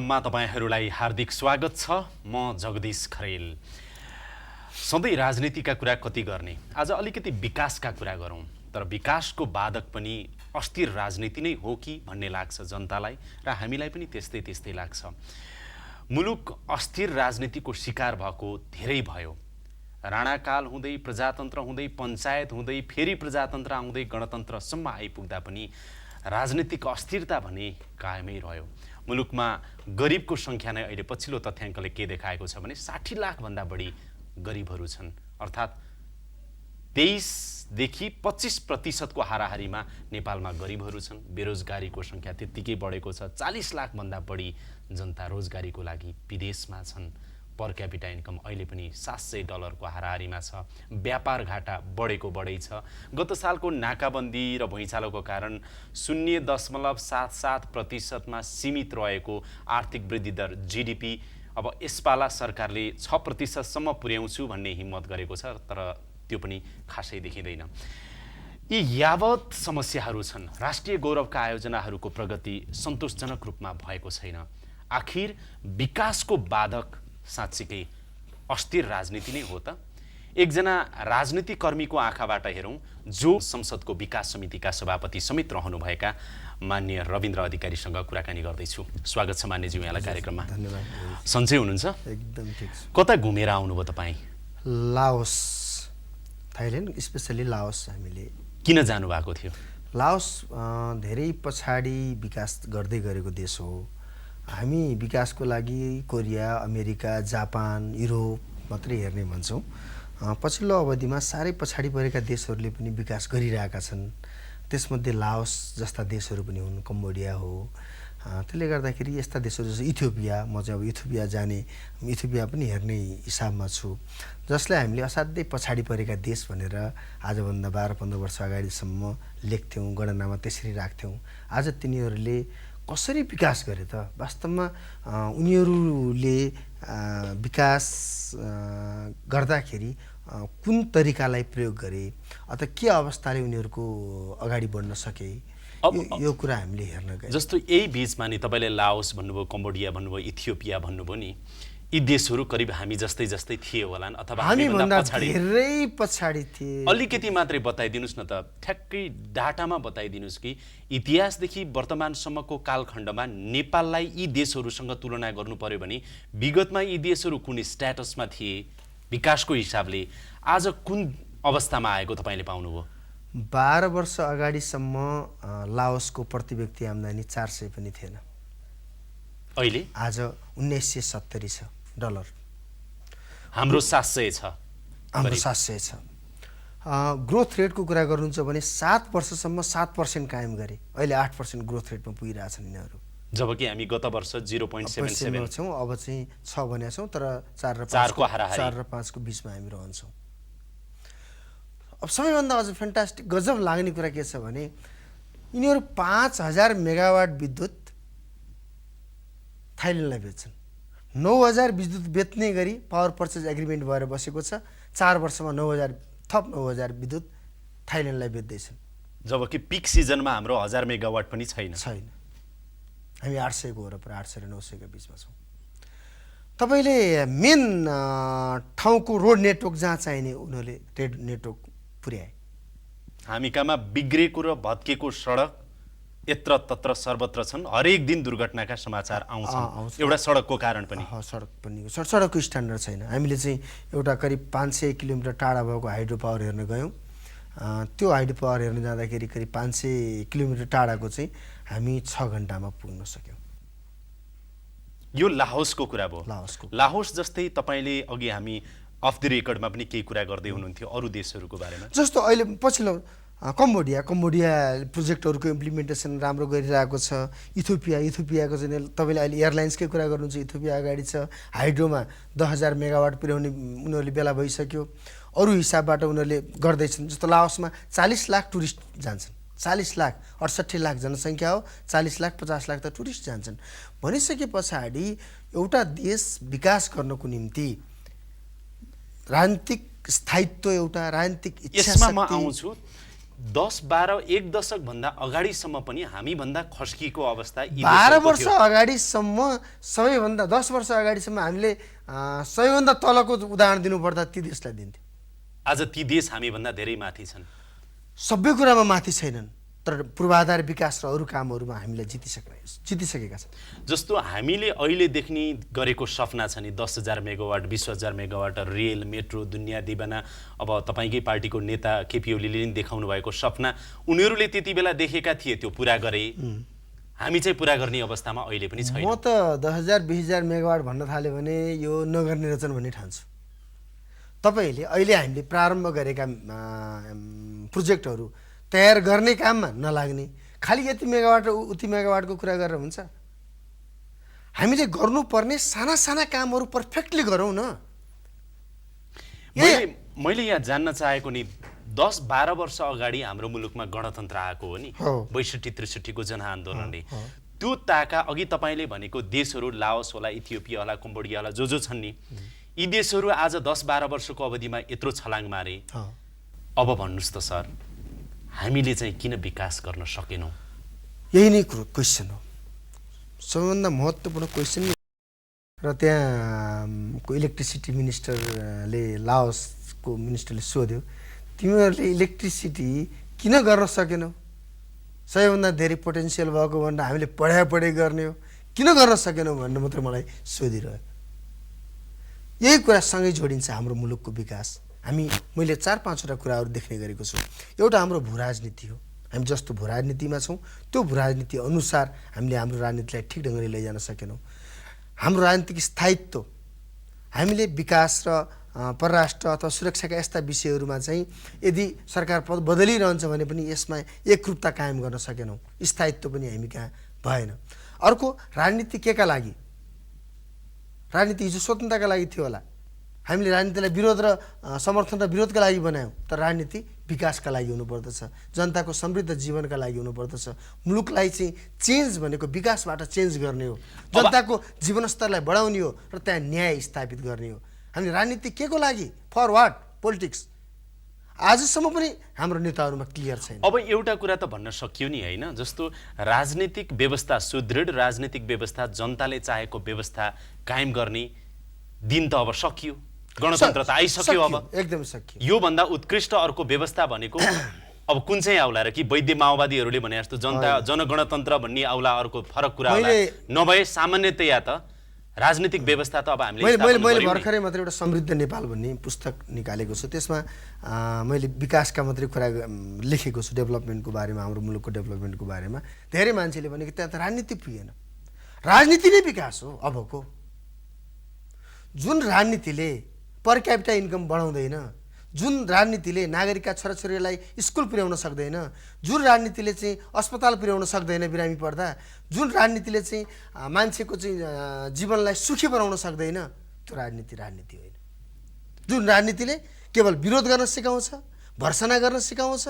कार्यक्रममा तपाईहरूलाई हार्दिक स्वागत छ। म जगदीश खरेल। सधैँ राजनीतिका कुरा कति गर्ने, आज अलिकति विकासका कुरा गरौँ। तर विकासको बाधक पनि अस्थिर राजनीति नै हो कि भन्ने लाग्छ जनतालाई, र हामीलाई पनि त्यस्तै त्यस्तै लाग्छ। मुलुक अस्थिर राजनीतिको शिकार भएको धेरै भयो। राणाकाल हुँदै प्रजातन्त्र हुँदै पञ्चायत हुँदै फेरि प्रजातन्त्र आउँदै गणतन्त्रसम्म आइपुग्दा पनि राजनीतिक अस्थिरता भने कायमै रह्यो। मुलुकमा गरिबको सङ्ख्या नै अहिले पछिल्लो तथ्याङ्कले के देखाएको छ भने 60 लाखभन्दा बढी गरिबहरू छन्। अर्थात् 23 देखि 25% हाराहारीमा नेपालमा गरिबहरू छन्। बेरोजगारीको सङ्ख्या त्यत्तिकै बढेको छ। 40 लाखभन्दा बढी जनता रोजगारीको लागि विदेशमा छन्। पर क्यापिटा इन्कम अहिले पनि $700 हाराहारीमा छ। व्यापार घाटा बढेको बढै छ। गत सालको नाकाबन्दी र भुइँचालोको कारण 0.77% सीमित रहेको आर्थिक वृद्धि दर जीडीपी अब यसपाला सरकारले 6% पुर्याउँछु भन्ने हिम्मत गरेको छ, तर त्यो पनि खासै देखिँदैन। यी यावत समस्याहरू छन्। राष्ट्रिय गौरवका आयोजनाहरूको प्रगति सन्तोषजनक रूपमा भएको छैन। आखिर विकासको बाधक साँच्चीकै अस्थिर राजनीति नै हो त? एकजना राजनीतिकर्मीको आँखाबाट हेरौँ, जो संसदको विकास समितिका सभापति समेत रहनुभएका मान्य रविन्द्र अधिकारीसँग कुराकानी गर्दैछु। स्वागत छ मान्यज्यू यहाँलाई कार्यक्रममा। धन्यवाद। सन्चै हुनुहुन्छ? एकदम ठिक छ। कता घुमेर आउनुभयो तपाईँ? Laos, Thailand, specially Laos. हामीले किन जानुभएको थियो? लाओस धेरै पछाडि विकास गर्दै गरेको देश हो। हामी विकासको लागि कोरिया, अमेरिका, जापान, युरोप मात्रै हेर्ने भन्छौँ। पछिल्लो अवधिमा साह्रै पछाडि परेका देशहरूले पनि विकास गरिरहेका छन्। त्यसमध्ये लाओस जस्ता देशहरू पनि हुन्, कम्बोडिया हो। त्यसले गर्दाखेरि यस्ता देशहरू जस्तो इथियोपिया, म चाहिँ अब इथियोपिया जाने, इथियोपिया पनि हेर्ने हिसाबमा छु, जसलाई हामीले असाध्यै पछाडि परेका देश भनेर आजभन्दा 12-15 वर्ष अगाडिसम्म लेख्थ्यौँ, गणनामा त्यसरी राख्थ्यौँ। आज तिनीहरूले कसरी विकास गरे त? वास्तवमा उनीहरूले विकास गर्दाखेरि कुन तरिकालाई प्रयोग गरे अथवा के अवस्थाले उनीहरूको अगाडि बढ्न सके, यो कुरा हामीले हेर्न गयौँ। जस्तो यही बीचमा नि तपाईँले लाओस भन्नुभयो, कम्बोडिया भन्नुभयो, इथियोपिया भन्नुभयो नि, यी देशहरू करिब हामी जस्तै जस्तै थिए होलान् अथवा हामीभन्दा धेरै पछाडि थिए। अलिकति मात्रै बताइदिनुहोस् न त, ठ्याक्कै डाटामा बताइदिनुहोस् कि इतिहासदेखि वर्तमानसम्मको कालखण्डमा नेपाललाई यी देशहरूसँग तुलना गर्नु पर्यो भने विगतमा यी देशहरू कुन स्ट्याटसमा थिए विकासको हिसाबले, आज कुन अवस्थामा आएको तपाईँले पाउनुभयो? 12 वर्ष अगाडिसम्म लाओसको प्रति व्यक्ति आम्दानी 400 पनि थिएन। अहिले आज 1970 छ डलर। हाम्रो 700 छ। हाम्रो 700 छ। ग्रोथ रेटको कुरा गर्नुहुन्छ भने 7 वर्षसम्म 7% कायम गरे। अहिले 8% ग्रोथ रेटमा पुगिरहेछन् यिनीहरू, जबकि हामी गत वर्ष 0.77 छौँ। अब चाहिँ 6 भनेका छौँ, तर 4 र 5 को बिचमा हामी रहन्छौँ। अब सबैभन्दा अझ फ्यान्टास्टिक गजब लाग्ने कुरा के छ भने यिनीहरू 5000 मेगावाट विद्युत थाइल्यान्डलाई बेच्छन्। 9000 विद्युत बेच्ने गरी पावर पर्चेज एग्रिमेन्ट भएर बसेको छ। 4 वर्षमा 9000 विद्युत थाइल्यान्डलाई बेच्दैछन्। जबकि पिक सिजनमा हाम्रो 1000 मेगावाट पनि छैन। हामी 800 को वरपर 800 र 900 को बिचमा छौँ। तपाईँले मेन ठाउँको रोड नेटवर्क जहाँ चाहिने उनीहरूले रेड नेटवर्क पुर्याए। हामी कहाँमा बिग्रेको र भत्केको सडक यत्र तत्र सर्वत्र छन्। हरेक दिन दुर्घटनाका समाचार आउँछन्। एउटा सडकको कारण पनि। सडकको स्ट्यान्डर्ड छैन। हामीले चाहिँ एउटा करिब 500 किलोमिटर टाढा भएको हाइड्रो पावर हेर्न गयौँ। त्यो हाइड्रो पावर हेर्न जाँदाखेरि करिब 500 किलोमिटर टाढाको चाहिँ हामी 6 घन्टामा पुग्न सक्यौँ। यो लाओसको कुरा भयो। लाओस जस्तै तपाईँले अघि हामी अफ द रेकर्डमा पनि केही कुरा गर्दै हुनुहुन्थ्यो अरू देशहरूको बारेमा। जस्तो अहिले पछिल्लो कम्बोडिया प्रोजेक्टहरूको इम्प्लिमेन्टेसन राम्रो गरिरहेको छ। इथियोपियाको चाहिँ तपाईँले अहिले एयरलाइन्सकै कुरा गर्नुहुन्छ, इथियोपिया अगाडि छ। हाइड्रोमा 10,000 मेगावाट पुर्याउने उनीहरूले बेला भइसक्यो। अरू हिसाबबाट उनीहरूले गर्दैछन्। जस्तो लाओसमा 40 लाख टुरिस्ट जान्छन्। 40 लाख, 68 लाख जनसङ्ख्या हो। 40 लाख 50 लाख त टुरिस्ट जान्छन्। भनिसके पछाडि एउटा देश विकास गर्नको निम्ति राजनीतिक स्थायित्व, एउटा राजनीतिक इच्छा शक्ति। यसमा म आउँछु। 10-12 एक दशकभन्दा अगाडिसम्म पनि हामीभन्दा खस्किएको अवस्था यी 12 देशहरूको वर्ष थियो। अगाडिसम्म सबैभन्दा 10 वर्ष अगाडिसम्म हामीले सबैभन्दा तलको उदाहरण दिनुपर्दा ती देशलाई दिन्थ्यो। आज ती देश हामीभन्दा धेरै माथि छन्। सबै कुरामा माथि छैनन्, तर पूर्वाधार विकास र अरू कामहरूमा हामीलाई जितिसकेका छन्। जस्तो हामीले अहिले देख्ने गरेको सपना छ नि 10,000 मेगावाट 20,000 मेगावाट रेल मेट्रो दुनियाँ दिवाना, अब तपाईँकै पार्टीको नेता केपी ओलीले नि देखाउनु भएको सपना उनीहरूले त्यति बेला देखेका थिए, त्यो पुरा गरे। हामी चाहिँ पुरा गर्ने अवस्थामा अहिले पनि छैन। म त 10,000 20,000 मेगावाट भन्न थाल्यो भने यो नगर्ने रहेछन् भन्ने ठान्छु। तपाईँहरूले अहिले हामीले प्रारम्भ गरेका प्रोजेक्टहरू तयार गर्ने काममा नलाग्ने, खालि यति मेगावाट र उति मेगावाटको कुरा गरेर हुन्छ? हामीले गर्नुपर्ने साना साना कामहरू पर्फेक्टली गरौँ न। मैले यहाँ जान्न चाहेको नि 10-12 वर्ष अगाडि हाम्रो मुलुकमा गणतन्त्र आएको हो नि, 62-63 को जनआन्दोलनले। त्यो ताका अघि तपाईँले भनेको देशहरू लाओस होला, इथियोपिया होला, कम्बोडिया होला, जो छन् नि, यी देशहरू आज 10-12 वर्षको अवधिमा यत्रो छलाङ मारे। अब भन्नुहोस् त सर, हामीले चाहिँ किन विकास गर्न सकेनौँ? यही नै क्वेसन हो, सबैभन्दा महत्त्वपूर्ण क्वेसन। र त्यहाँको इलेक्ट्रिसिटी मिनिस्टरले, लाओसको मिनिस्टरले सोध्यो, तिमीहरूले इलेक्ट्रिसिटी किन गर्न सकेनौ? सबैभन्दा धेरै पोटेन्सियल भएको भनेर हामीले पढाइ गर्ने हो, किन गर्न सकेनौ भन्ने मात्रै मलाई सोधिरह्यो। यही कुरा सँगै जोडिन्छ हाम्रो मुलुकको विकास। मैले 4-5वटा कुराहरू देख्ने गरेको छु। एउटा हाम्रो भू राजनीति हो, हामी जस्तो भू राजनीतिमा छौँ त्यो भू राजनीति अनुसार हामीले हाम्रो राजनीतिलाई ठिक ढङ्गले लैजान सकेनौँ। हाम्रो राजनीतिक स्थायित्व, हामीले विकास र परराष्ट्र अथवा सुरक्षाका यस्ता विषयहरूमा चाहिँ यदि सरकार पद बदलिरहन्छ भने पनि यसमा एकरूपता कायम गर्न सकेनौँ, स्थायित्व पनि हामी कहाँ भएन। अर्को, राजनीति केका लागि? राजनीति हिजो स्वतन्त्रताका लागि थियो होला, हामीले राजनीतिलाई विरोध र समर्थन र विरोधका लागि बनायौँ, तर राजनीति विकासका लागि हुनुपर्दछ, जनताको समृद्ध जीवनका लागि हुनुपर्दछ। मुलुकलाई चाहिँ चेन्ज भनेको विकासबाट चेन्ज गर्ने हो, जनताको जीवनस्तरलाई बढाउने हो र त्यहाँ न्याय स्थापित गर्ने हो। हामीले राजनीति के को लागि? For what? पोलिटिक्स। आजसम्म पनि हाम्रो नेताहरूमा क्लियर छैन। अब एउटा कुरा त भन्न सकियो नि, होइन? जस्तो राजनीतिक व्यवस्था, सुदृढ राजनीतिक व्यवस्था, जनताले चाहेको व्यवस्था कायम गर्ने दिन त अब सकियो, गणतन्त्र त आइसक्यो। अब एकदम सकियो। यो भन्दा उत्कृष्ट अर्को व्यवस्था भनेको अब कुन चाहिँ आउला र? कि वैद्य माओवादीहरूले भने जस्तो जनगणतन्त्र भन्ने आउला, अर्को फरक कुरा होला? नभए सामान्यतया त राजनीतिक व्यवस्था त अब हामीले मैले भर्खरै मात्रै एउटा समृद्ध नेपाल भन्ने पुस्तक निकालेको छु। त्यसमा मैले विकासका मात्रै कुरा लेखेको छु, डेभलपमेन्टको बारेमा, हाम्रो मुलुकको डेभलपमेन्टको बारेमा। धेरै मान्छेले भने कि त्यहाँ त राजनीति पुगेन। राजनीति नै विकास हो अबको। जुन राजनीतिले पर क्यापिटा इन्कम बढाउँदैन, जुन राजनीतिले नागरिकका छोराछोरीलाई स्कुल पुर्याउन सक्दैन, जुन राजनीतिले चाहिँ अस्पताल पुर्याउन सक्दैन बिरामी पर्दा, जुन राजनीतिले चाहिँ मान्छेको चाहिँ जीवनलाई सुखी बनाउन सक्दैन, त्यो राजनीति होइन। जुन राजनीतिले केवल विरोध गर्न सिकाउँछ, भर्सना गर्न सिकाउँछ,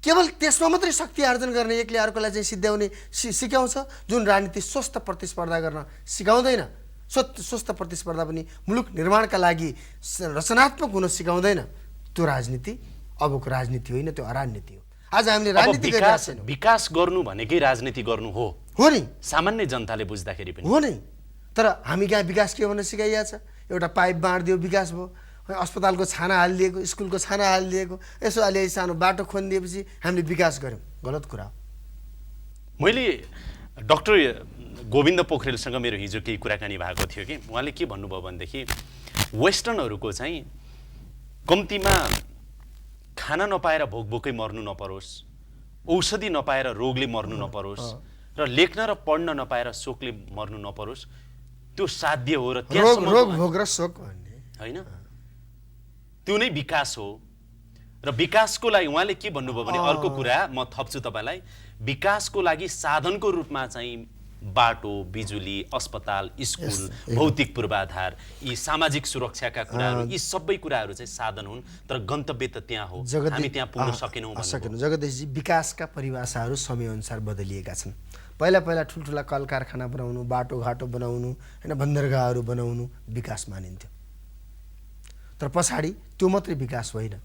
केवल त्यसमा मात्रै शक्ति आर्जन गर्ने, एकले अर्कोलाई चाहिँ सिद्ध्याउने सिकाउँछ, जुन राजनीति स्वस्थ प्रतिस्पर्धा गर्न सिकाउँदैन, स्वस्थ प्रतिस्पर्धा पनि मुलुक निर्माणका लागि रचनात्मक हुन सिकाउँदैन, त्यो राजनीति अबको राजनीति होइन, त्यो अराजनीति हो। आज हामीले राजनीति गरिरहेका छैनौँ। विकास गर्नु भनेकै राजनीति गर्नु हो नि, सामान्य जनताले बुझ्दाखेरि पनि हो नि। तर हामी कहाँ विकास के भन्न सिकाइएको छ? एउटा पाइप बाँडिदियो विकास भयो, अस्पतालको छाना हालिदिएको, स्कुलको छाना हालिदिएको, यसो अलि सानो बाटो खनिदिएपछि हामीले विकास गऱ्यौँ। गलत कुरा हो। मैले डाक्टर गोविन्द पोखरेलसँग मेरो हिजो केही कुराकानी भएको थियो कि उहाँले के भन्नुभयो भनेदेखि वेस्टर्नहरूको चाहिँ कम्तीमा खाना नपाएर भोकभोकै मर्नु नपरोस्, औषधि नपाएर रोगले मर्नु नपरोस्, र लेख्न र पढ्न नपाएर शोकले मर्नु नपरोस्, त्यो साध्य हो। र रोग भोग र शोक भन्ने होइन, त्यो नै विकास हो। र विकासको लागि उहाँले के भन्नुभयो भने, अर्को कुरा म थप्छु तपाईँलाई, विकासको लागि साधनको रूपमा चाहिँ बाटो, बिजुली, अस्पताल, स्कुल, भौतिक पूर्वाधार, यी सामाजिक सुरक्षाका कुराहरू, यी सबै कुराहरू चाहिँ साधन हुन्, तर गन्तव्य त त्यहाँ हो, हामी त्यहाँ पुग्न सकेनौँ। जगदीशजी, विकासका परिभाषाहरू समयअनुसार बदलिएका छन्। पहिला ठुल्ठुला कल कारखाना बनाउनु, बाटोघाटो बनाउनु, होइन, बन्दरगाहहरू बनाउनु विकास मानिन्थ्यो। तर पछाडि त्यो मात्रै विकास होइन,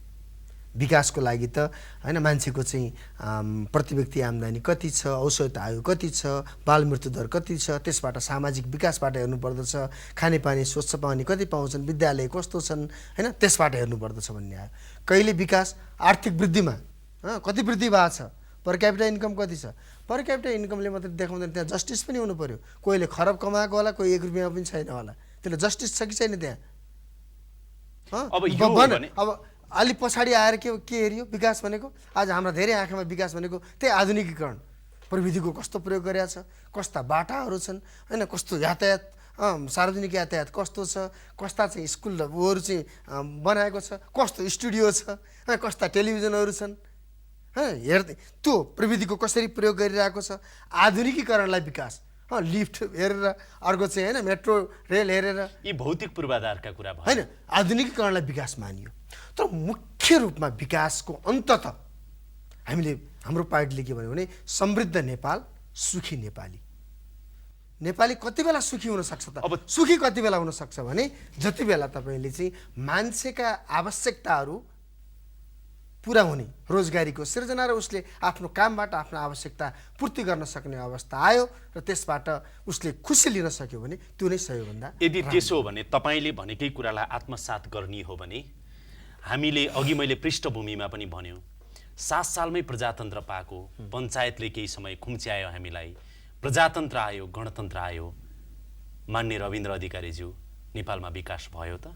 विकासको लागि त हैन मान्छेको चाहिँ प्रति व्यक्ति आम्दानी कति छ, औषध आयु कति छ, बाल मृत्यु दर कति छ, त्यसबाट सामाजिक विकासबाट हेर्नुपर्दछ, खानेपानी स्वच्छ पानी कति पाउँछन्, विद्यालय कस्तो छन् हैन, त्यसबाट हेर्नुपर्दछ भन्ने आयो। कहिले विकास आर्थिक वृद्धिमा कति वृद्धि भएको छ, पर क्यापिटा इन्कम कति छ, पर क्यापिटा इन्कमले मात्रै देखाउँदैन, त्यहाँ जस्टिस पनि हुनु पर्यो। कोहीले खरब कमाएको होला, कोही 1 रुपियाँ पनि छैन होला, त्यसले जस्टिस छ कि छैन त्यहाँ? अब अलि पछाडि आएर के हेरियो विकास भनेको? आज हाम्रा धेरै आँखामा विकास भनेको त्यही आधुनिकीकरण, प्रविधिको कस्तो प्रयोग गरेका छ, कस्ता बाटाहरू छन् हैन, कस्तो यातायात, सार्वजनिक यातायात कस्तो छ, कस्ता चाहिँ स्कुलहरू चाहिँ बनाएको छ, कस्तो स्टुडियो छ, कस्ता टेलिभिजनहरू छन् हेर्दै, त्यो प्रविधिको कसरी प्रयोग गरिरहेको छ, आधुनिकीकरणलाई विकास, लिफ्ट हेरेर, अर्को चाहिँ हैन मेट्रो रेल हेरेर, यी भौतिक पूर्वाधारका कुरा भयो हैन, आधुनिकीकरणलाई विकास मानियो। तर मुख्य रूपमा विकासको अन्तत हामीले, हाम्रो पार्टीले के भन्यो भने समृद्ध नेपाल, सुखी नेपाली। नेपाली कति बेला सुखी हुन सक्छ त? अब सुखी कति बेला हुन सक्छ भने जति बेला तपाईले चाहिँ मान्छेका आवश्यकताहरू पुरा हुने, रोजगारीको सृजना र उसले आफ्नो कामबाट आफ्नो आवश्यकता पूर्ति गर्न सक्ने अवस्था आयो र त्यसबाट उसले खुसी लिन सक्यो भने त्यो नै सबैभन्दा। यदि त्यसो हो भने तपाईले भनेकै कुरालाई आत्मसात गर्ने हो भने हामीले अघि मैले पृष्ठभूमिमा पनि भन्यो 7 सालमै प्रजातन्त्र पाएको, पञ्चायतले केही समय खुम्च्यायो हामीलाई, प्रजातन्त्र आयो, गणतन्त्र आयो, मान्य रविन्द्र अधिकारीज्यू, नेपालमा विकास भयो त?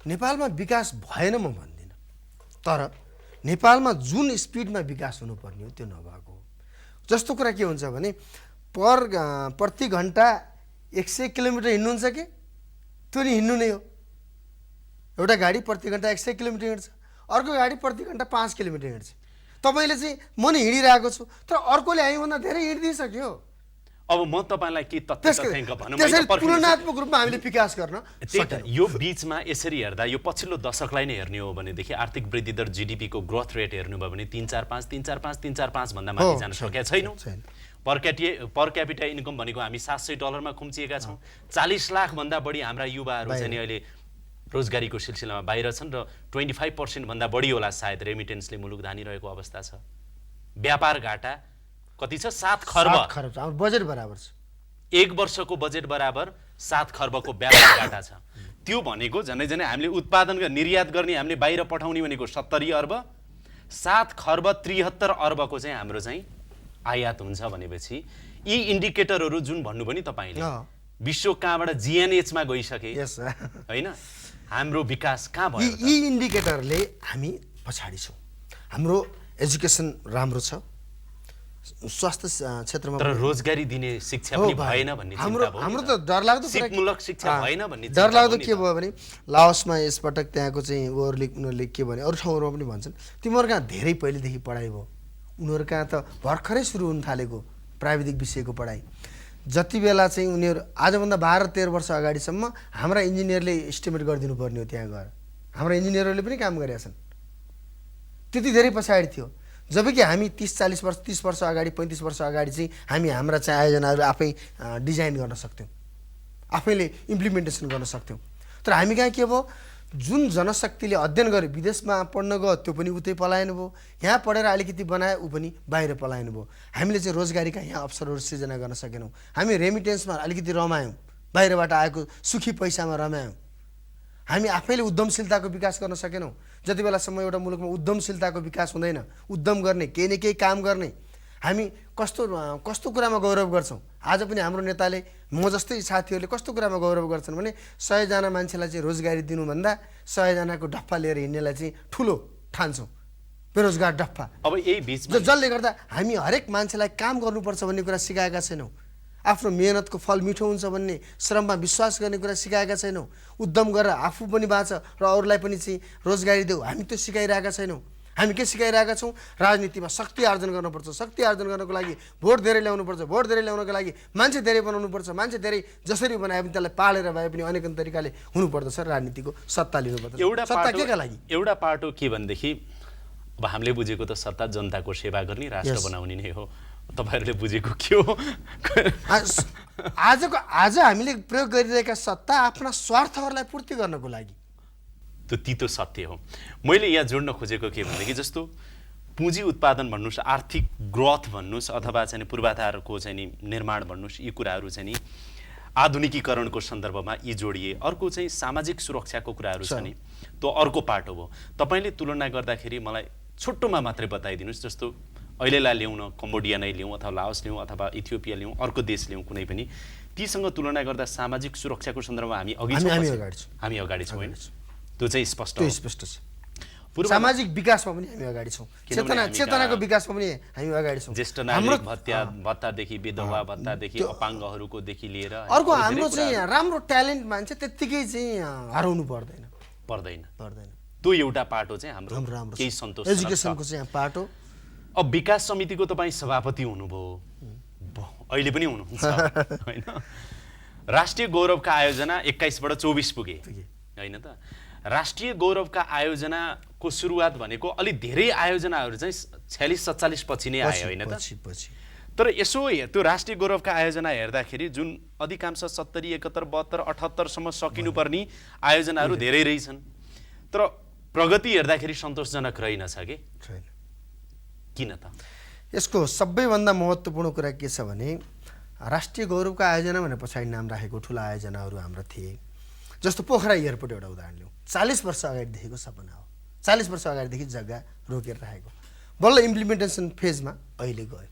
नेपालमा विकास भएन म भन्दिनँ, तर नेपालमा जुन स्पिडमा विकास हुनुपर्ने हो त्यो नभएको हो। जस्तो कुरा के हुन्छ भने प्रति घन्टा 100 किलोमिटर हिँड्नुहुन्छ कि त्यो नि हिँड्नु नै हो। एउटा गाडी प्रति घन्टा 100 किलोमिटर हिँड्छ, अर्को गाडी प्रति घन्टा 5 किलोमिटर हिँड्छ। तपाईले चाहिँ म नि हिँडिरहेको छु, तर अर्कोले हामीभन्दा धेरै हिँडिदिइसक्यो। अब म तपाईलाई के तथ्याङ्क भनौँ, तुलनात्मक रूपमा हामीले विकास गर्न सकेन। यो बीचमा यसरी हेर्दा यो पछिल्लो दशकलाई नै हेर्ने हो भनेदेखि आर्थिक वृद्धि दर GDP को ग्रोथ रेट हेर्नुभयो भने 3.45 3.45 भन्दा माथि जान सकेका छैनौँ। पर क्यापिटा इन्कम भनेको हामी $700 मा खुम्चिएका छौँ। 40 लाख भन्दा बढी हाम्रा युवाहरू चाहिँ अहिले रोजगारीको सिलसिलामा बाहिर छन् र 25% भन्दा बढी होला सायद रेमिटेन्सले मुलुक धानिरहेको अवस्था छ। व्यापार घाटा कति छ? 7 खर्ब। हाम्रो बजेट बराबर छ। 1 वर्षको बजेट बराबर 7 खर्बको व्यापार घाटा छ। त्यो भनेको झन्डै झन्डै हामीले उत्पादन निर्यात गर्ने, हामीले बाहिर पठाउने भनेको 70 अर्ब, 7 खर्ब 73 अर्बको चाहिँ हाम्रो चाहिँ आयात हुन्छ भनेपछि यी इन्डिकेटरहरू जुन भन्नुभयो नि तपाईले, विश्व कहाँबाट GNH मा गइसके हैन, हाम्रो विकास कहाँ भयो? यी इन्डिकेटरले हामी पछाडी छौँ। हाम्रो एजुकेसन राम्रो छ, स्वास्थ्य क्षेत्रमा, तर रोजगारी दिने शिक्षा पनि भएन भन्ने चिन्ता भयो। हाम्रो त डरलाग्दो सिपमूलक शिक्षा भएन भन्ने डरलाग्दो के भयो भने लाओसमा यसपटक त्यहाँको चाहिँ उनीहरूले के भने, अरू ठाउँहरूमा पनि भन्छन् तिमीहरू कहाँ धेरै पहिलेदेखि पढाइ भयो, उनीहरू कहाँ त भर्खरै सुरु हुन थालेको प्राविधिक विषयको पढाइ। जति बेला चाहिँ उनीहरू आजभन्दा 12-13 वर्ष अगाडिसम्म हाम्रा इन्जिनियरले इस्टिमेट गरिदिनु पर्ने हो, त्यहाँ गएर हाम्रा इन्जिनियरहरूले पनि काम गरेका छन्। त्यति धेरै पछाडि थियो, जबकि हामी 30-40 वर्ष 30 वर्ष अगाडि 35 वर्ष अगाडि चाहिँ हामी हाम्रा चाहिँ आयोजनाहरू आफै डिजाइन गर्न सक्थ्यौँ, आफैले इम्प्लिमेन्टेसन गर्न सक्थ्यौँ। तर हामी कहाँ के भयो, जुन जनशक्तिले अध्ययन गर्यो विदेशमा पढ्न गयो त्यो पनि उतै पलायन भयो, यहाँ पढेर अलिकति बनायो ऊ पनि बाहिर पलायन भयो। हामीले चाहिँ रोजगारीका यहाँ अवसरहरू सृजना गर्न सकेनौँ। हामी रेमिटेन्समा अलिकति रमायौँ, बाहिरबाट आएको सुखी पैसामा रमायौँ। हामी आफैले उद्यमशीलताको विकास गर्न सकेनौँ। जति बेलासम्म एउटा मुलुकमा उद्यमशीलताको विकास हुँदैन, उद्यम गर्ने, केही न केही काम गर्ने, हामी कस्तो कुरामा गौरव गर्छौँ। आज पनि हाम्रो नेताले, म जस्तै साथीहरूले कस्तो कुरामा गौरव गर्छन् भने 100 जना मान्छेलाई चाहिँ रोजगारी दिनुभन्दा 100 जनाको डफ्फा लिएर हिँड्नेलाई चाहिँ ठुलो ठान्छौँ, बेरोजगार डफ्फा। अब यही बीचमा जसले गर्दा हामी हरेक मान्छेलाई काम गर्नुपर्छ भन्ने कुरा सिकाएका छैनौँ, आफ्नो मेहनतको फल मिठो हुन्छ भन्ने श्रममा विश्वास गर्ने कुरा सिकाएका छैनौँ। उद्यम गरेर आफू पनि बाँच र अरूलाई पनि चाहिँ रोजगारी देऊ, हामी त्यो सिकाइरहेका छैनौँ। हामी के सिकाइरहेका छौँ? राजनीतिमा शक्ति आर्जन गर्नुपर्छ, शक्ति आर्जन गर्नको लागि भोट धेरै ल्याउनुपर्छ, भोट धेरै ल्याउनको लागि मान्छे धेरै बनाउनुपर्छ, मान्छे धेरै जसरी बनाए पनि त्यसलाई पालेर भए पनि अनेक तरिकाले हुनुपर्दछ, राजनीतिको सत्ता लिनुपर्दछ। सत्ता केका लागि? एउटा पाटो के भनेदेखि अब हामीले बुझेको त सत्ता जनताको सेवा गर्ने, राष्ट्र बनाउने नै हो। तपाईहरुले बुझेको के हो? आज हामीले प्रयोग गरिरहेका सत्ता आफ्ना स्वार्थहरूलाई पूर्ति गर्नको लागि, त्यो तितो सत्य हो। मैले यहाँ जोड्न खोजेको के भनेदेखि जस्तो पुँजी उत्पादन भन्नुहोस्, आर्थिक ग्रोथ भन्नुहोस्, अथवा चाहिँ पूर्वाधारको चाहिँ नि निर्माण भन्नुहोस्, यी कुराहरू चाहिँ नि आधुनिकीकरणको सन्दर्भमा यी जोडिए। अर्को चाहिँ सामाजिक सुरक्षाको कुराहरू छ नि, त्यो अर्को पाटो हो। तपाईँले तुलना गर्दाखेरि मलाई छोटोमा मात्रै बताइदिनुहोस्, जस्तो अहिलेलाई ल्याउँ न, कम्बोडिया नै ल्याउँ अथवा लाओस ल्याउँ अथवा इथियोपिया ल्याउँ, अर्को देश ल्याउँ कुनै पनि, तीसँग तुलना गर्दा सामाजिक सुरक्षाको सन्दर्भमा हामी अगाडि छौँ होइन? त्यो चाहिँ स्पष्ट छ। सामाजिक विकासमा पनि हामी अगाडि छौँ, चेतनाको विकासमा पनि हामी अगाडि छौँ। ज्येष्ठ नागरिक भत्तादेखि विधवा भत्तादेखि अपाङ्गहरूकोदेखि लिएर अर्को हाम्रो चाहिँ राम्रो ट्यालेन्ट मान्छे त्यत्तिकै चाहिँ हराउनु पर्दैन। त्यो एउटा पाटो चाहिँ हाम्रो केही सन्तोष एजुकेसनको चाहिँ पाटो। अब विकास समितिको तपाईँ सभापति हुनुभयो, अहिले पनि हुनुहुन्छ होइन? राष्ट्रिय गौरवका आयोजना 21बाट 24 पुगे होइन त? राष्ट्रिय गौरवका आयोजनाको सुरुवात भनेको अलि धेरै आयोजनाहरू चाहिँ 46-47 पछि नै आयो होइन त? तर यसो त्यो राष्ट्रिय गौरवका आयोजना हेर्दाखेरि जुन अधिकांश 70, 71, 72, 78सम्म सकिनुपर्ने आयोजनाहरू धेरै रहेछन्, तर प्रगति हेर्दाखेरि सन्तोषजनक रहेनछ कि किन त? यसको सबैभन्दा महत्त्वपूर्ण कुरा के छ भने राष्ट्रिय गौरवका आयोजना भनेर पछाडि नाम राखेको ठुला आयोजनाहरू हाम्रा थिए। जस्तो पोखरा एयरपोर्ट एउटा उदाहरण लिउँ, 40 वर्ष अगाडिदेखिको सपना हो, 40 वर्ष अगाडिदेखि जग्गा रोकेर राखेको, बल्ल इम्प्लिमेन्टेसन फेजमा अहिले गयो।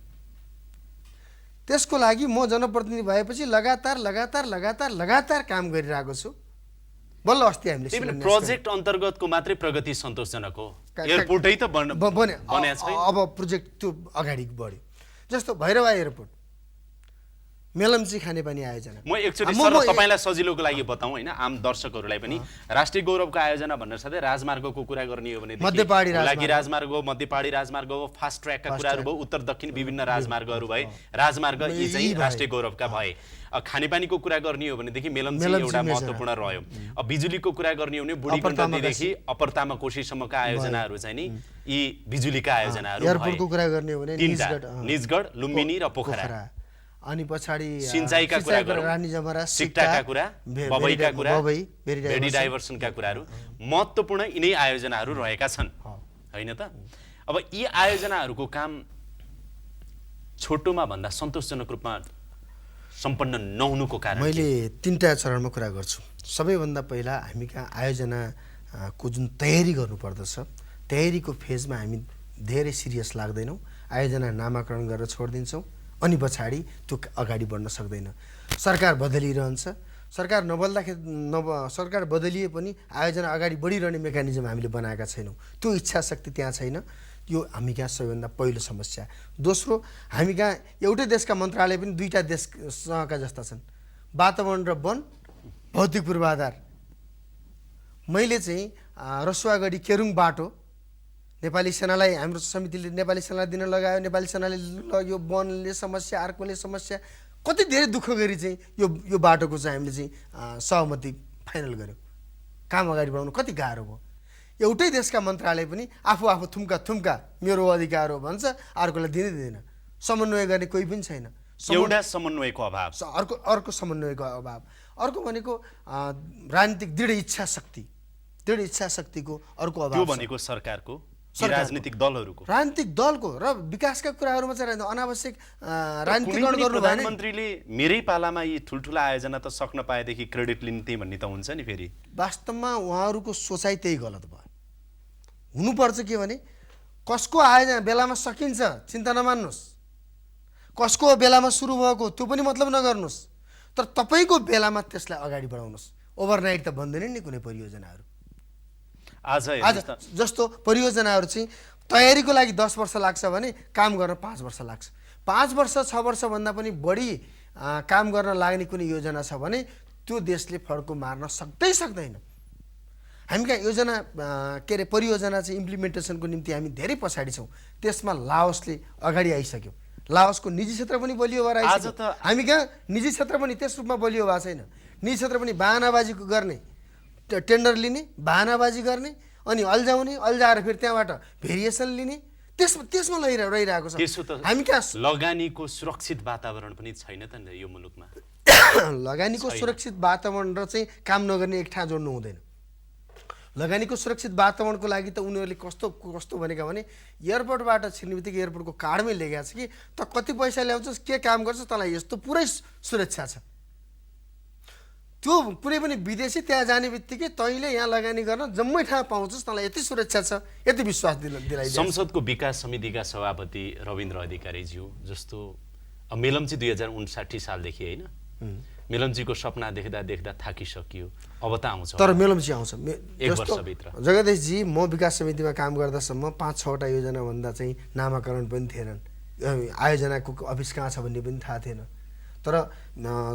त्यसको लागि म जनप्रतिनिधि भएपछि लगातार काम गरिरहेको छु। बल्ल अस्ति हामीले प्रोजेक्ट अन्तर्गतको मात्रै प्रगति सन्तोषजनक हो, एयरपोर्टै त बन्या छैन। अब प्रोजेक्ट त्यो अगाडि बढ्यो। जस्तो भैरवा एयरपोर्ट, मेलम्ची खानेपानी आयोजना। म एकचोटि सर तपाईलाई सजिलोको लागि बताउँ होइन, आम दर्शकहरूलाई पनि, राष्ट्रिय गौरवको आयोजना भन्ने साथै राजमार्गको कुरा गर्ने हो भने लागि राजमार्ग हो, मध्यपहाडी राजमार्ग हो, फास्ट ट्र्याकका कुराहरू भयो, उत्तर दक्षिण विभिन्न राजमार्गहरू भए, राजमार्ग यी चाहिँ राष्ट्रिय गौरवका भए। खानेपानीको कुरा गर्ने हो भनेदेखि मेलम्ची एउटा महत्त्वपूर्ण रह्यो। अब बिजुलीको कुरा गर्ने हो भने बुढी गण्डकीदेखि अप्पर कोशीसम्मका आयोजनाहरू चाहिँ नि यी बिजुलीका आयोजनाहरू। एयरपोर्टको कुरा गर्ने हो भने निजगढ, लुम्बिनी र पोखरा। अनि पछाडि सिंचाइका कुरा गरौँ, रानी जमरा, सिक्टाका कुरा, बबईका कुरा, भेडी डाइभर्सनका कुराहरू महत्त्वपूर्ण यिनै आयोजनाहरू रहेका छन् होइन त? अब यी आयोजनाहरूको काम छोटोमा भन्दा सन्तोषजनक रूपमा सम्पन्न नहुनुको कारण मैले 3टा चरणमा कुरा गर्छु। सबैभन्दा पहिला हामी कहाँ आयोजनाको जुन तयारी गर्नुपर्दछ, तयारीको फेजमा हामी धेरै सिरियस लाग्दैनौँ, आयोजना नामाकरण गरेर छोडिदिन्छौँ, अनि पछाडि त्यो अगाडि बढ्न सक्दैन। सरकार बदलिरहन्छ, सरकार सरकार बदलिए पनि आयोजना अगाडि बढिरहने मेकानिजम हामीले बनाएका छैनौँ। त्यो इच्छा शक्ति त्यहाँ छैन। यो हामी कहाँ सबैभन्दा पहिलो समस्या। दोस्रो, हामी कहाँ एउटै देशका मन्त्रालय पनि 2टा देशका जस्ता छन्, वातावरण र वन, भौतिक पूर्वाधार। मैले चाहिँ रसुवागढी केरुङ बाटो नेपाली सेनालाई, हाम्रो समितिले नेपाली सेनालाई दिन लगायो, नेपाली सेनाले लग्यो, वनले समस्या, अर्कोले समस्या, कति धेरै दुःख गरी चाहिँ यो बाटोको चाहिँ हामीले चाहिँ सहमति फाइनल गऱ्यौँ। काम अगाडि बढाउनु कति गाह्रो भयो। एउटै देशका मन्त्रालय पनि आफू थुम्का मेरो अधिकार हो भन्छ, अर्कोलाई दिँदैन। समन्वय गर्ने कोही पनि छैन। एउटा समन्वयको अभाव, अर्को समन्वयको अभाव। अर्को भनेको राजनीतिक दृढ इच्छा शक्तिको अर्को अभाव। त्यो भनेको सरकारको, राजनीतिक दलको र विकासका कुराहरूमा चाहिँ अनावश्यक राजनीतिकरण गर्नु भएन। प्रधानमन्त्रीले मेरै पालामा यी ठुल्ठुला आयोजना त सक्न पाएदेखि क्रेडिट लिने त्यही भन्ने त हुन्छ नि। फेरि वास्तवमा उहाँहरूको सोचाइ त्यही गलत भयो। हुनुपर्छ के भने कसको आयोजना बेलामा सकिन्छ चिन्ता नमान्नुहोस्, कसको बेलामा सुरु भएको त्यो पनि मतलब नगर्नुहोस्, तर तपाईँको बेलामा त्यसलाई अगाडि बढाउनुहोस्। ओभरनाइट त बन्दैन नि कुनै परियोजनाहरू। आज जस्तो परियोजनाहरू चाहिँ तयारीको लागि 10 वर्ष लाग्छ भने काम गर्न 5 वर्ष लाग्छ। 5 वर्ष 6 वर्षभन्दा पनि बढी काम गर्न लाग्ने कुनै योजना छ भने त्यो देशले फड्को मार्न सक्दैन। हामी कहाँ योजना परियोजना चाहिँ इम्प्लिमेन्टेसनको निम्ति हामी धेरै पछाडि छौँ। त्यसमा लाओसले अगाडि आइसक्यो। लाओसको निजी क्षेत्र पनि बलियो भएर आइसक्यो। हामी कहाँ निजी क्षेत्र पनि त्यस रूपमा बलियो भएको छैन। निजी क्षेत्र पनि बाहनाबाजी गर्ने, टेन्डर लिने, बाहनाबाजी गर्ने, अनि अल्झाएर फेरि त्यहाँबाट भेरिएसन लिने, त्यसमा रहिरहेको छ। हामी कहाँ लगानीको सुरक्षित वातावरण पनि छैन त यो मुलुकमा। लगानीको सुरक्षित वातावरण र चाहिँ काम नगर्ने एक ठाउँ जोड्नु हुँदैन। लगानीको सुरक्षित वातावरणको लागि त उनीहरूले कस्तो कस्तो भनेका भने एयरपोर्टबाट छिर्ने बित्तिकै एयरपोर्टको कार्डमै लेखेको छ कि त कति पैसा ल्याउँछस् के काम गर्छस् तँलाई यस्तो पुरै सुरक्षा छ। त्यो कुनै पनि विदेशी त्यहाँ जाने बित्तिकै तैँले यहाँ लगानी गर्न जम्मै ठाउँ पाउँछस्, तँलाई यति सुरक्षा छ, यति विश्वास दिलाइदिन्छ। संसदको विकास समितिका सभापति रविन्द्र अधिकारीज्यू जस्तो मेलम्ची 2059 सालदेखि होइन, मेलम्चीको सपना देख्दा देख्दा थाकिसकियो, अब त आउँछ। तर मेलम्ची आउँछ। एक वर्षभित्र। जगदीशजी, म विकास समितिमा काम गर्दासम्म 5-6वटा योजनाभन्दा चाहिँ नामाकरण पनि थिएनन्, आयोजनाको अफिस कहाँ छ भन्ने पनि थाहा थिएन। तर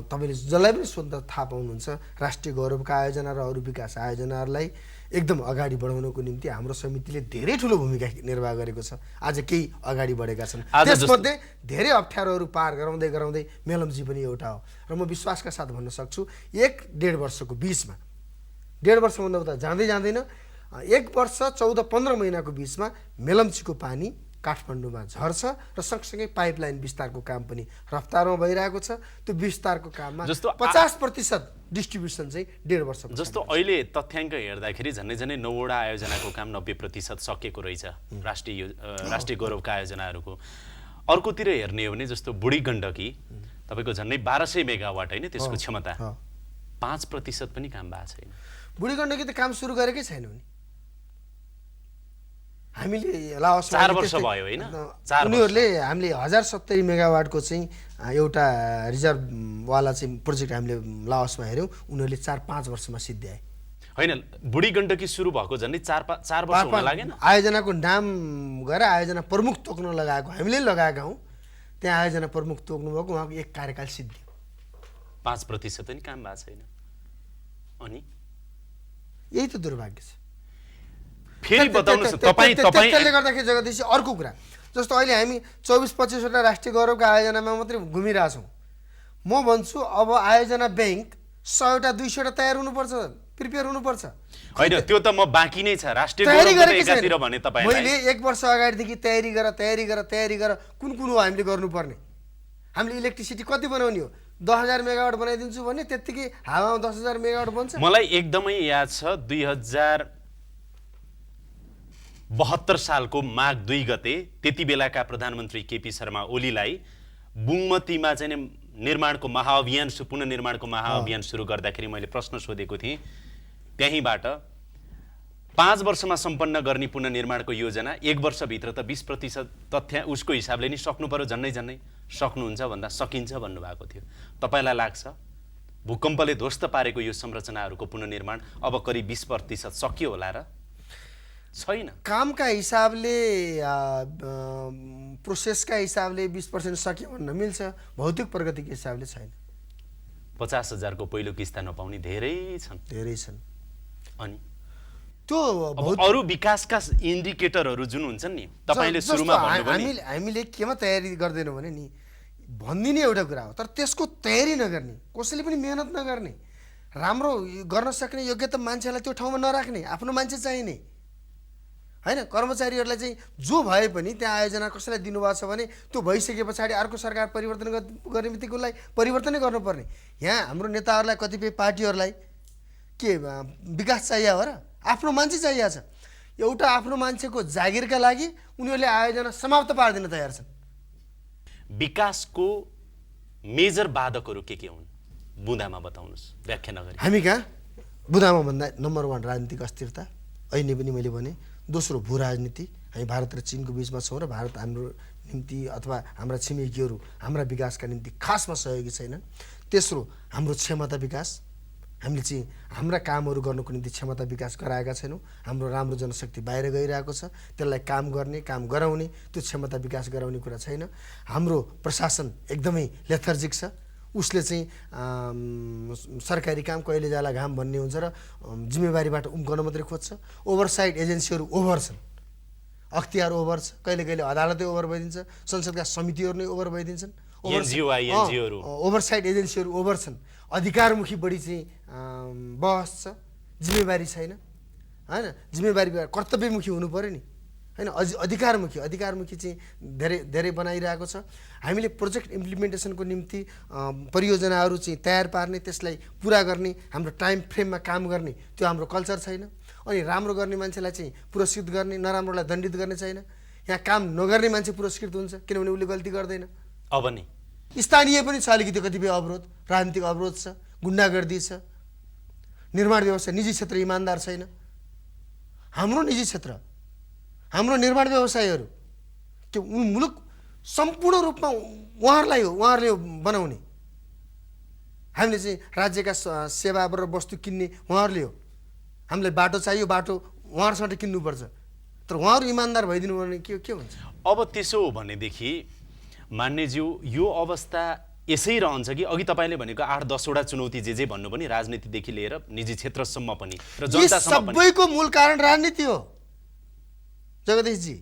तपाईँले जसलाई पनि सोद्धा थाहा पाउनुहुन्छ, राष्ट्रिय गौरवका आयोजना र अरू विकास आयोजनाहरूलाई एकदम अगाडि बढाउनको निम्ति हाम्रो समितिले धेरै ठुलो भूमिका निर्वाह गरेको छ। आज केही अगाडि बढेका छन्, त्यसमध्ये धेरै अप्ठ्यारोहरू पार गराउँदै गराउँदै मेलम्ची पनि एउटा हो। र म विश्वासका साथ भन्न सक्छु 1-1.5 वर्षको बिचमा, 1.5 वर्षभन्दा उता जाँदै जाँदैन, 1 वर्ष 14-15 महिनाको बिचमा मेलम्चीको पानी काठमाडौँमा झर्छ र सँगसँगै पाइपलाइन विस्तारको काम पनि रफ्तारमा भइरहेको छ। त्यो विस्तारको काममा 50% डिस्ट्रिब्युसन चाहिँ 1.5 वर्ष। जस्तो अहिले तथ्याङ्क हेर्दाखेरि झन्डै झन्डै 9वटा आयोजनाको काम 90% सकेको रहेछ, राष्ट्रिय गौरवका आयोजनाहरूको। अर्कोतिर हेर्ने हो भने जस्तो बुढी गण्डकी तपाईँको झन्डै 1200 मेगावाट होइन त्यसको क्षमता, 5% पनि काम भएको छैन। बुढी गण्डकी त काम सुरु गरेकै छैन नि। हामीले लाओसमा 4 वर्ष भयो होइन, उनीहरूले हामीले 1070 मेगावाटको चाहिँ एउटा रिजर्भवाला चाहिँ प्रोजेक्ट हामीले लाओसमा हेऱ्यौँ, उनीहरूले 4-5 वर्षमा सिद्ध्याए। होइन, बुढी गण्डकी सुरु भएको झन्डै 4 वर्ष हुन लागेन। आयोजनाको नाम गरेर आयोजना प्रमुख तोक्न लगाएको हामीले लगाएका हौँ, त्यहाँ आयोजना प्रमुख तोक्नु भएको, उहाँको 1 कार्यकाल सिद्धियो। 5% पनि काम भएको छैन। अनि यही त दुर्भाग्य छ। फेरि बताउनुहोस् तपाईँ त्यसले गर्दाखेरि जगदीश अर्को कुरा, जस्तो अहिले हामी 24-25वटा राष्ट्रिय गौरवका आयोजनामा मात्रै घुमिरहेछौँ। म भन्छु अब आयोजना ब्याङ्क 100वटा 200वटा तयार हुनुपर्छ, प्रिपेयर हुनुपर्छ। होइन, त्यो त म बाँकी नै छ, राष्ट्रिय गौरव एकातिर भने तपाईँ मैले 1 वर्ष अगाडिदेखि तयारी गर कुन हो हामीले गर्नुपर्ने। हामीले इलेक्ट्रिसिटी कति बनाउने हो, 10,000 मेगावाट बनाइदिन्छु भने त्यत्तिकै हावामा 10,000 मेगावाट बन्छ। मलाई एकदमै याद छ 2072 सालको माघ 2 गते त्यति बेलाका प्रधानमन्त्री केपी शर्मा ओलीलाई बुङमतीमा चाहिँ निर्माणको महाअभियान पुनर्निर्माणको महाअभियान सुरु गर्दाखेरि मैले प्रश्न सोधेको थिएँ, त्यहीँबाट 5 वर्षमा सम्पन्न गर्ने पुनर्निर्माणको योजना 1 वर्षभित्र त 20% तथ्य उसको हिसाबले नि सक्नु पर्यो, झन्नै सक्नुहुन्छ भन्दा सकिन्छ भन्नुभएको थियो। तपाईँलाई लाग्छ भूकम्पले ध्वस्त पारेको यो संरचनाहरूको पुनर्निर्माण अब करिब 20% सकियो होला र? छैन। कामका हिसाबले प्रोसेसका हिसाबले 20% सक्यो भन्न मिल्छ, भौतिक प्रगतिको हिसाबले छैन। 50,000 को पहिलो किस्ता नपाउने धेरै छन्। अनि त्यो अरू विकासका इन्डिकेटरहरू जुन हुन्छन् नि, तपाईँले सुरुमा भन्नुभयो नि हामीले केमा तयारी गर्दैनौँ भने नि भनिदिने एउटा कुरा हो, तर त्यसको तयारी नगर्ने, कसैले पनि मेहनत नगर्ने, राम्रो गर्न सक्ने योग्यता मान्छेलाई त्यो ठाउँमा नराख्ने, आफ्नो मान्छे चाहिने होइन। कर्मचारीहरूलाई चाहिँ जो भए पनि त्यहाँ आयोजना कसैलाई दिनुभएको छ भने त्यो भइसके पछाडि अर्को सरकार परिवर्तन गर्ने बित्तिकै उसलाई परिवर्तनै गर्नुपर्ने। यहाँ हाम्रो नेताहरूलाई कतिपय पार्टीहरूलाई के विकास चाहियो हो र? आफ्नो मान्छे चाहिएको छ। एउटा आफ्नो मान्छेको जागिरका लागि उनीहरूले आयोजना समाप्त पारिदिन तयार छन्। विकासको मेजर बाधकहरू के हुन् बुँदामा बताउनुहोस्, व्याख्या नगरी। हामी कहाँ बुँदामा भन्दा नम्बर 1 राजनीतिक अस्थिरता, अहिले पनि मैले भने। दोस्रो भू राजनीति, हामी भारत र चीनको बिचमा छौँ र भारत हाम्रो निम्ति अथवा हाम्रा छिमेकीहरू हाम्रा विकासका निम्ति खासमा सहयोगी छैनन्। तेस्रो हाम्रो क्षमता विकास, हामीले चाहिँ हाम्रा कामहरू गर्नको निम्ति क्षमता विकास गराएका छैनौँ। हाम्रो राम्रो जनशक्ति बाहिर गइरहेको छ, त्यसलाई काम गर्ने, काम गराउने, त्यो क्षमता विकास गराउने कुरा छैन। हाम्रो प्रशासन एकदमै लेथर्जिक छ, उसले चाहिँ सरकारी काम कहिले जाला घाम भन्ने हुन्छ र जिम्मेवारीबाट उम्कन मात्रै खोज्छ। ओभरसाइड एजेन्सीहरू ओभर छन्, अख्तियार ओभर छ, कहिले कहिले अदालतै ओभर भइदिन्छ, संसदका समितिहरू नै ओभर भइदिन्छन्। ओभरसाइड एजेन्सीहरू ओभर छन्, अधिकारमुखी बढी चाहिँ बहस छ, जिम्मेवारी छैन होइन। जिम्मेवारी कर्तव्यमुखी हुनु पर्यो नि, होइन, अधिकारमुखी चाहिँ धेरै बनाइरहेको छ। हामीले प्रोजेक्ट इम्प्लिमेन्टेसनको निम्ति परियोजनाहरू चाहिँ तयार पार्ने, त्यसलाई पुरा गर्ने, हाम्रो टाइम फ्रेममा काम गर्ने त्यो हाम्रो कल्चर छैन। अनि राम्रो गर्ने मान्छेलाई चाहिँ पुरस्कृत गर्ने, नराम्रोलाई दण्डित गर्ने छैन। यहाँ काम नगर्ने मान्छे पुरस्कृत हुन्छ किनभने उसले गल्ती गर्दैन। अब नि स्थानीय पनि छ अलिकति कतिपय अवरोध, राजनीतिक अवरोध छ, गुन्डागर्दी छ, निर्माण व्यवस्था, निजी क्षेत्र इमान्दार छैन। हाम्रो निजी क्षेत्र, हाम्रो निर्माण व्यवसायीहरू त्यो मुलुक सम्पूर्ण रूपमा उहाँहरूले हो बनाउने। हामीले चाहिँ राज्यका सेवा र वस्तु किन्ने उहाँहरूले हो। हामीलाई बाटो चाहियो, बाटो उहाँहरूसँग किन्नुपर्छ। तर उहाँहरू इमान्दार भइदिनु भने के हुन्छ? अब त्यसो हो भनेदेखि मान्यज्यू यो अवस्था यसै रहन्छ कि अघि तपाईँले भनेको 8-10 वटा चुनौती जे भन्नु पनि राजनीतिदेखि लिएर निजी क्षेत्रसम्म पनि र जनतासम्म पनि सबैको मूल कारण राजनीति हो जगदीशजी।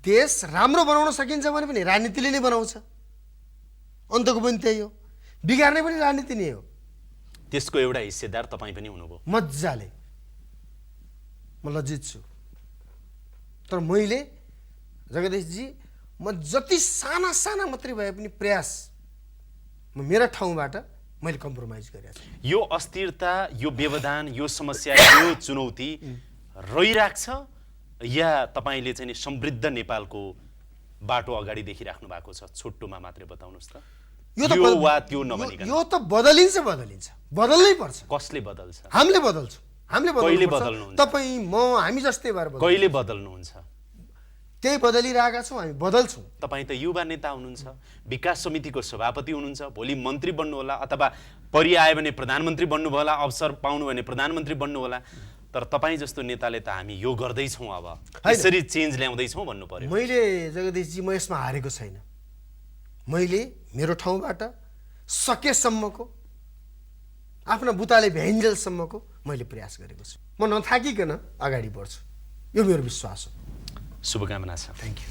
देश राम्रो बनाउन सकिन्छ भने पनि राजनीतिले नै बनाउँछ, अन्तको पनि त्यही हो। बिगार्ने पनि राजनीति नै हो। त्यसको एउटा हिस्सेदार तपाईँ पनि हुनुभयो। मजाले म लज्जित छु। तर मैले जगदीशजी म जति साना मात्रै भए पनि प्रयास म मेरा ठाउँबाट मैले कम्प्रोमाइज गरेको छु। यो अस्थिरता, यो व्यवधान, यो समस्या, यो चुनौती रहिरहेको छ या तपाईँले चाहिँ समृद्ध नेपालको बाटो अगाडि देखिराख्नु भएको छ? छोटोमा मात्रै बताउनुहोस् त। यो वा त्यो नभनिकन यो त बदलिन्छ, बदल्नै पर्छ। कसले बदल्छ? हामीले बदल्छौँ। कहिले बदल्नुहुन्छ? तपाईँ, म, हामी जस्तै भएर कहिले बदल्नुहुन्छ? त्यही बदलिरहेका छौँ, हामी बदल्छौँ। तपाईँ त युवा नेता हुनुहुन्छ, विकास समितिको सभापति हुनुहुन्छ, भोलि मन्त्री बन्नु होला अथवा परिआयो भने प्रधानमन्त्री बन्नु होला, अवसर पाउनु भने प्रधानमन्त्री बन्नु होला। तर तपाईँ जस्तो नेताले त हामी यो गर्दैछौँ, अब यसरी चेन्ज ल्याउँदैछौँ भन्नु पर्यो। मैले जगदीशजी म यसमा हारेको छैन। मैले मेरो ठाउँबाट सकेसम्मको आफ्ना बुताले भ्याइन्जेलसम्मको मैले प्रयास गरेको छु। म नथाकिकन अगाडि बढ्छु, यो मेरो विश्वास हो। शुभकामना छ। Thank you.